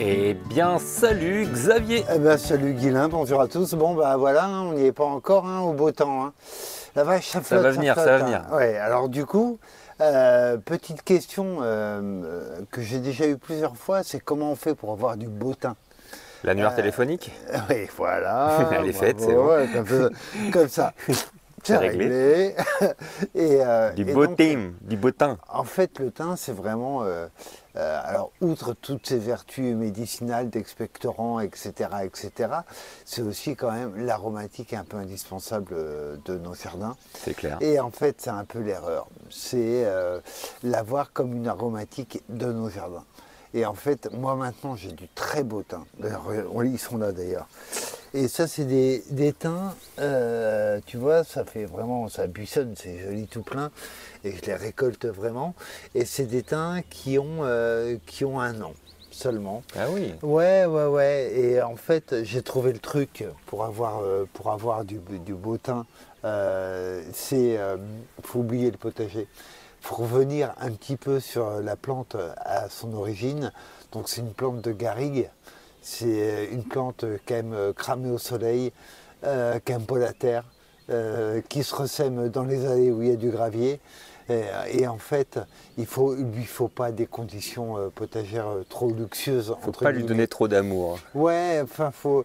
Eh bien, salut Xavier. Eh ben, salut Guilain, bonjour à tous. Bon, ben voilà, on n'y est pas encore au beau temps. La vache, ça flotte, va venir, flotte. ça va venir. Ouais, alors du coup, petite question que j'ai déjà eu plusieurs fois, c'est comment on fait pour avoir du beau teint? L'annuaire téléphonique, Oui, voilà, elle est faite, c'est bravo, bon. ouais, comme ça. C'est réglé. réglé. Du Et beau donc, teint, du beau teint. en fait, le thym, c'est vraiment, alors, outre toutes ses vertus médicinales, d'expectorant, etc., c'est aussi quand même l'aromatique un peu indispensable de nos jardins. C'est clair. Et en fait, c'est un peu l'erreur. C'est l'avoir comme une aromatique de nos jardins. Et en fait, moi maintenant, j'ai du très beau thym. D'ailleurs, ils sont là d'ailleurs. Et ça, c'est des thym, tu vois, ça fait vraiment, ça buissonne, c'est joli tout plein. Et je les récolte vraiment. Et c'est des thym qui ont 1 an seulement. Ah oui. Ouais. Et en fait, j'ai trouvé le truc pour avoir du beau thym. Faut oublier le potager. Faut revenir un petit peu sur la plante à son origine. Donc c'est une plante de garrigue. C'est une plante qui aime cramer au soleil, qui aime pas la terre, qui se ressème dans les allées où il y a du gravier. Et en fait, il lui faut pas des conditions potagères trop luxueuses. Faut pas lui donner trop d'amour. Ouais, enfin, faut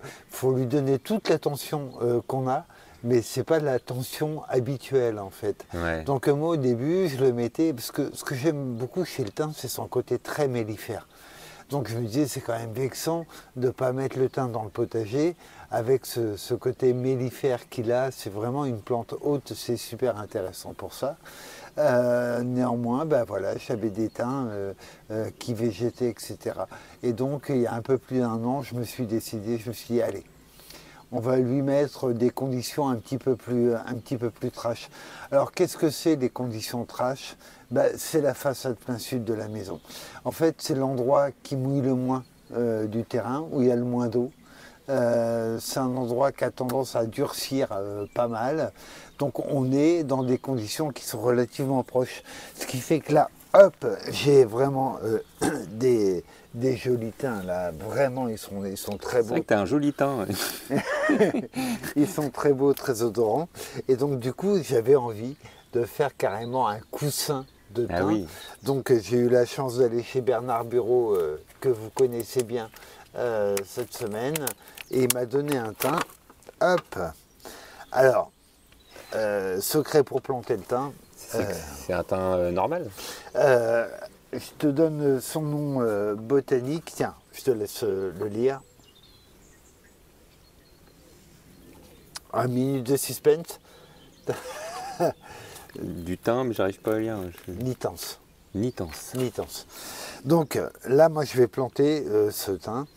lui donner toute l'attention qu'on a, mais c'est pas de l'attention habituelle en fait. Ouais. Donc moi au début, je le mettais, parce que ce que j'aime beaucoup chez le thym, c'est son côté très mellifère. Donc je me disais, c'est quand même vexant de ne pas mettre le thym dans le potager avec ce côté mellifère qu'il a. C'est vraiment une plante haute, c'est super intéressant pour ça. Néanmoins, ben voilà, j'avais des thym qui végétaient, etc. Et donc, il y a un peu plus d'1 an, je me suis dit, allez, on va lui mettre des conditions un petit peu plus trash. Alors, qu'est-ce que c'est les conditions trash? Ben, c'est la façade plein sud de la maison. En fait, c'est l'endroit qui mouille le moins du terrain, où il y a le moins d'eau. C'est un endroit qui a tendance à durcir pas mal. Donc on est dans des conditions qui sont relativement proches. Ce qui fait que là, hop, j'ai vraiment des jolis thym là. Vraiment, ils sont très C'est beaux. vrai que t'as un joli teint. Ils sont très beaux, très odorants. Et donc du coup, j'avais envie de faire carrément un coussin de thym. Ah oui. Donc j'ai eu la chance d'aller chez Bernard Bureau, que vous connaissez bien, cette semaine, et il m'a donné un thym. Hop. Alors, secret pour planter le thym. C'est un teint normal. Je te donne son nom botanique. Tiens, je te laisse le lire. 1 minute de suspense. Du thym, mais j'arrive pas à lire. Nitens. Nitens. Nitens. Donc là, moi, je vais planter ce thym.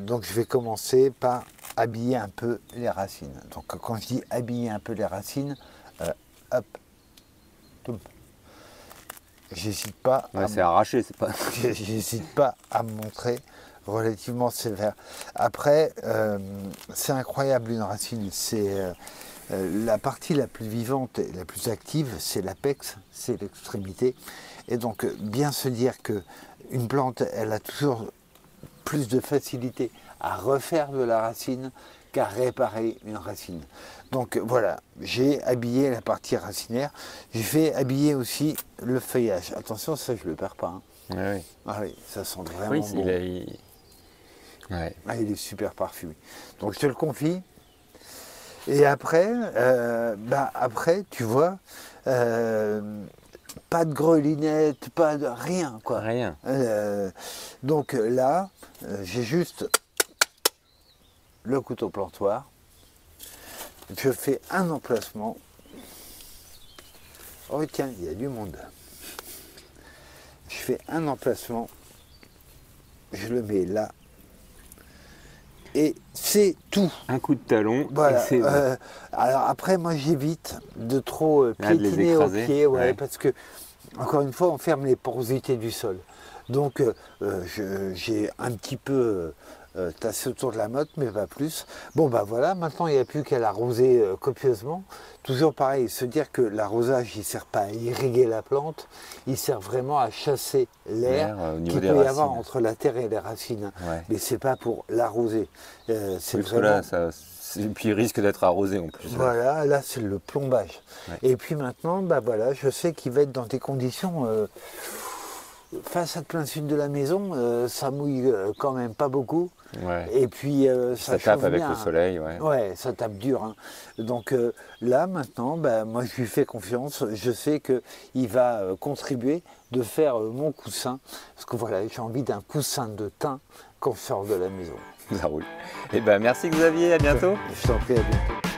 Donc je vais commencer par habiller un peu les racines. Donc quand je dis habiller un peu les racines, hop, j'hésite pas. Ouais, c'est arraché, c'est pas. J'hésite pas à me montrer relativement sévère. Après, c'est incroyable une racine. C'est la partie la plus vivante et la plus active, c'est l'apex, c'est l'extrémité. Et donc bien se dire que une plante, elle a toujours plus de facilité à refaire de la racine qu'à réparer une racine. Donc voilà, j'ai habillé la partie racinaire. Je vais habiller aussi le feuillage. Attention, ça je ne le perds pas. Hein. Ouais. Ah oui, ça sent vraiment Oui, bon. Ouais. Ah, il est super parfumé. Donc je te le confie. Et après, tu vois, pas de grelinette, pas de rien, quoi. Rien. Donc là, j'ai juste le couteau plantoir. Je fais un emplacement. Oh tiens, il y a du monde. Je fais un emplacement. Je le mets là. Et c'est tout. Un coup de talon. Voilà. Et Alors après, moi j'évite de trop de les piétiner au écraser, pied, ouais. parce que, encore une fois, on ferme les porosités du sol. Donc j'ai un petit peu tasser autour de la motte, mais pas plus. Bon bah voilà, maintenant il n'y a plus qu'à l'arroser copieusement. Toujours pareil, se dire que l'arrosage il ne sert pas à irriguer la plante, il sert vraiment à chasser l'air qu'il peut y avoir entre la terre et les racines. Ouais. Mais c'est pas pour l'arroser. C'est vraiment... là, et puis il risque d'être arrosé en plus. Voilà, là c'est le plombage. Ouais. Et puis maintenant, bah voilà, je sais qu'il va être dans des conditions façade plein sud de la maison, ça mouille quand même pas beaucoup. Ouais. Et puis ça tape avec le soleil. Ouais, ouais, ça tape dur. Hein. Donc là maintenant, bah, moi je lui fais confiance. Je sais qu'il va contribuer de faire mon coussin. Parce que voilà, j'ai envie d'un coussin de thym quand je sors de la maison. Ça roule. Et ben merci Xavier, à bientôt. Je t'en prie, à bientôt.